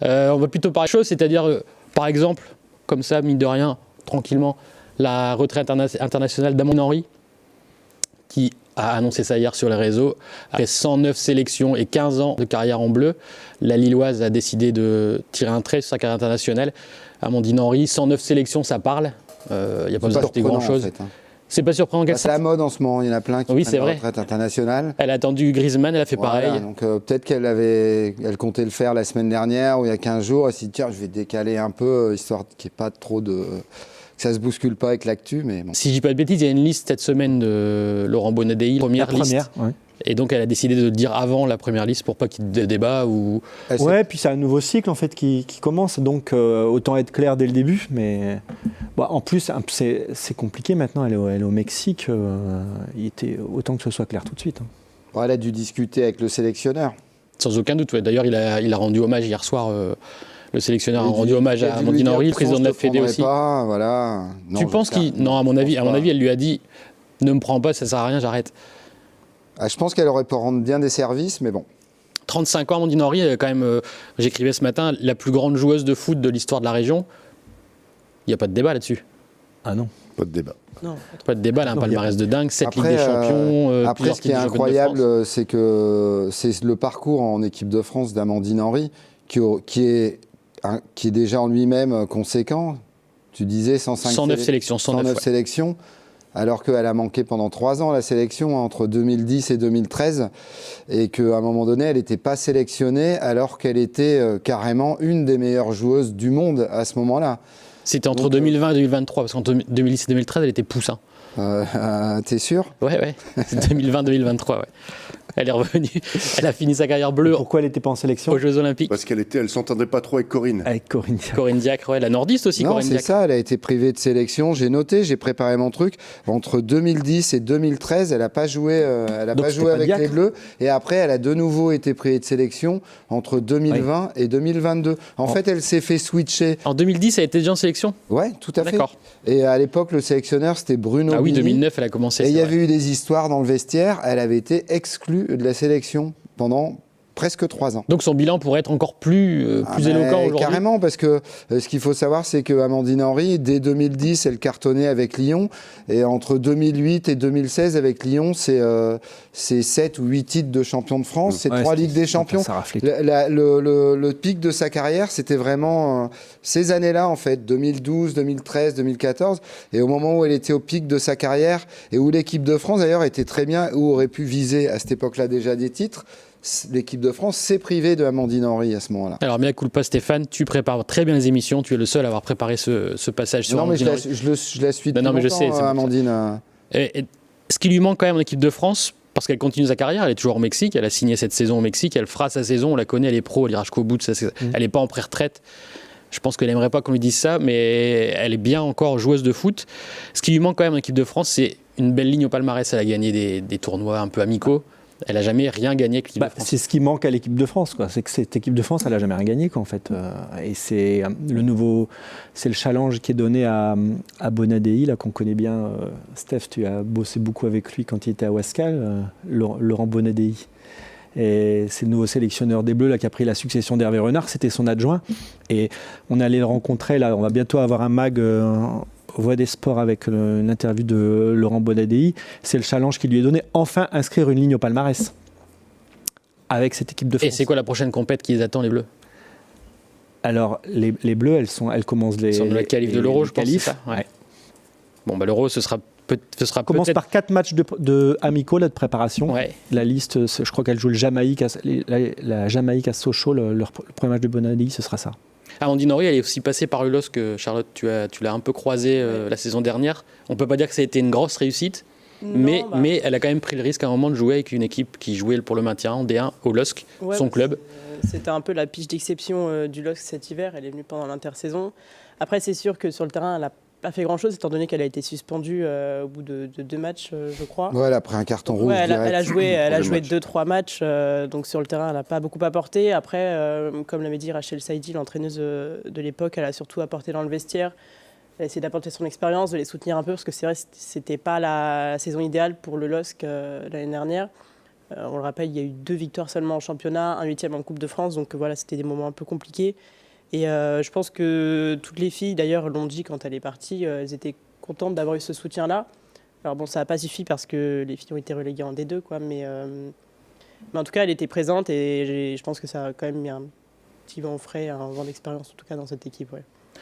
On va plutôt parler de choses, c'est-à-dire, par exemple, comme ça, mine de rien, tranquillement, la retraite internationale d'Amandine Henry, qui a annoncé ça hier sur les réseaux. Après 109 sélections et 15 ans de carrière en bleu, la Lilloise a décidé de tirer un trait sur sa carrière internationale. Amandine Henry, 109 sélections, ça parle. Il n'y a pas besoin d'ajouter grand-chose. En fait, hein. C'est pas surprenant qu'elle c'est la mode en ce moment, il y en a plein qui prennent la retraite internationale. Elle a attendu Griezmann, elle a fait pareil. Donc peut-être qu'elle comptait le faire la semaine dernière ou il y a 15 jours. Elle s'est dit tiens, je vais décaler un peu, histoire qu'il n'y ait pas trop de... que ça ne se bouscule pas avec l'actu. Mais bon. Si je dis pas de bêtises, il y a une liste cette semaine de Laurent Bonadei, première liste. Ouais. Et donc elle a décidé de le dire avant la première liste pour pas qu'il y ait de débat. Ouais, puis c'est un nouveau cycle en fait qui commence, donc autant être clair dès le début. Mais bon, en plus, c'est compliqué maintenant, elle est au Mexique. Il était autant que ce soit clair tout de suite. Hein. Bon, elle a dû discuter avec le sélectionneur. Sans aucun doute, ouais. D'ailleurs il a rendu hommage hier soir. Le sélectionneur a rendu hommage à Amandine Henry, le président de la Fédé aussi. Pas, voilà. Non, tu penses qu'il... Non, à mon avis, elle lui a dit « Ne me prends pas, ça sert à rien, j'arrête ». Je pense qu'elle aurait pu rendre bien des services, mais bon. 35 ans, Amandine Henry, quand même, j'écrivais ce matin, la plus grande joueuse de foot de l'histoire de la région. Il n'y a pas de débat là-dessus. Ah non. Pas de débat. Non, pas de débat, elle a un palmarès de dingue, 7 Ligues des Champions. Après, ce qui est incroyable, c'est que c'est le parcours en équipe de France d'Amandine Henry qui est déjà en lui-même conséquent. Tu disais 109 sélections. 109 sélections. Alors qu'elle a manqué pendant 3 ans la sélection, entre 2010 et 2013, et qu'à un moment donné, elle n'était pas sélectionnée, alors qu'elle était carrément une des meilleures joueuses du monde à ce moment-là. C'était entre 2020 et 2023, parce qu'entre 2010 et 2013, elle était poussin. T'es sûr ? Ouais. C'est 2020-2023, ouais. Elle est revenue, elle a fini sa carrière bleue. Et pourquoi elle n'était pas en sélection aux Jeux Olympiques? Parce elle s'entendait pas trop avec Corinne. Avec Corinne Diacre. Corinne Diacre, ouais, la nordiste aussi. Non, Corinne Diacre. C'est ça, elle a été privée de sélection. J'ai noté, j'ai préparé mon truc. Entre 2010 et 2013, elle n'a pas joué, avec les Bleus. Et après, elle a de nouveau été privée de sélection entre 2020 et 2022. En fait, elle s'est fait switcher. En 2010, elle était déjà en sélection? Ouais, tout à fait. D'accord. Et à l'époque, le sélectionneur, c'était Bruno Bini. 2009, elle a commencé. Et il y avait eu des histoires dans le vestiaire. Elle avait été exclue de la sélection pendant presque 3 ans. Donc son bilan pourrait être encore plus éloquent aujourd'hui. Carrément, parce que ce qu'il faut savoir, c'est qu'Amandine Henry, dès 2010, elle cartonnait avec Lyon. Et entre 2008 et 2016, avec Lyon, c'est 7 ou 8 titres de champion de France. C'est 3 Ligues des Champions. Le pic de sa carrière, c'était vraiment ces années-là, en fait, 2012, 2013, 2014. Et au moment où elle était au pic de sa carrière, et où l'équipe de France, d'ailleurs, était très bien, où aurait pu viser à cette époque-là déjà des titres, l'équipe de France s'est privée de Amandine Henry à ce moment-là. Alors, mea culpa Stéphane, tu prépares très bien les émissions, tu es le seul à avoir préparé ce passage sur Amandine Henry. Je la suis depuis longtemps, je sais, Amandine. Et ce qui lui manque quand même en équipe de France, parce qu'elle continue sa carrière, elle est toujours au Mexique, elle a signé cette saison au Mexique, elle fera sa saison, on la connaît, elle est pro, elle ira jusqu'au bout de sa saison. Elle n'est pas en pré-retraite. Je pense qu'elle n'aimerait pas qu'on lui dise ça, mais elle est bien encore joueuse de foot. Ce qui lui manque quand même en équipe de France, c'est une belle ligne au palmarès. Elle a gagné des tournois un peu amicaux. Elle n'a jamais rien gagné avec l'équipe de France. C'est ce qui manque à l'équipe de France, quoi. C'est que cette équipe de France, elle n'a jamais rien gagné, quoi, en fait. Et c'est le challenge qui est donné à Bonadei, là, qu'on connaît bien. Steph, tu as bossé beaucoup avec lui quand il était à Wascal, Laurent Bonadei. Et c'est le nouveau sélectionneur des Bleus là, qui a pris la succession d'Hervé Renard, c'était son adjoint. Et on allait le rencontrer, là, on va bientôt avoir un mag Voix des Sports avec une interview de Laurent Bonadei. C'est le challenge qui lui est donné, enfin inscrire une ligne au palmarès avec cette équipe de France. Et c'est quoi la prochaine compète qui les attend, les Bleus? Alors, les Bleus, elles commencent les... Sur la qualif de l'Euro, je pense, c'est ça. Ouais. Bon, l'Euro, ce sera commence par 4 matchs de amicaux là, de préparation. Ouais. La liste, je crois qu'elle joue la Jamaïque à Sochaux. Le premier match de Bonadei, ce sera ça. Amandine Henry, elle est aussi passée par Ulosk. Charlotte, tu l'as un peu croisée la saison dernière. On ne peut pas dire que ça a été une grosse réussite, mais elle a quand même pris le risque à un moment de jouer avec une équipe qui jouait pour le maintien en D1 au LOSC, son club. C'était un peu la pige d'exception du LOSC cet hiver. Elle est venue pendant l'intersaison. Après, c'est sûr que sur le terrain, elle n'a pas fait grand-chose, étant donné qu'elle a été suspendue au bout de 2 matchs, je crois. Ouais, elle a pris un carton rouge. Ouais, elle a joué 2-3 matchs, donc sur le terrain, elle n'a pas beaucoup apporté. Après, comme l'avait dit Rachel Saidi, l'entraîneuse de l'époque, elle a surtout apporté dans le vestiaire. Elle a essayé d'apporter son expérience, de les soutenir un peu, parce que c'est vrai, c'était pas la saison idéale pour le LOSC l'année dernière. On le rappelle, il y a eu 2 victoires seulement en championnat, un 8e en Coupe de France, donc voilà, c'était des moments un peu compliqués. Et je pense que toutes les filles, d'ailleurs, l'ont dit quand elle est partie, elles étaient contentes d'avoir eu ce soutien-là. Alors bon, ça n'a pas suffi parce que les filles ont été reléguées en D2, quoi, mais en tout cas, elle était présente et je pense que ça a quand même mis un petit vent frais, un vent d'expérience, en tout cas, dans cette équipe. Ouais.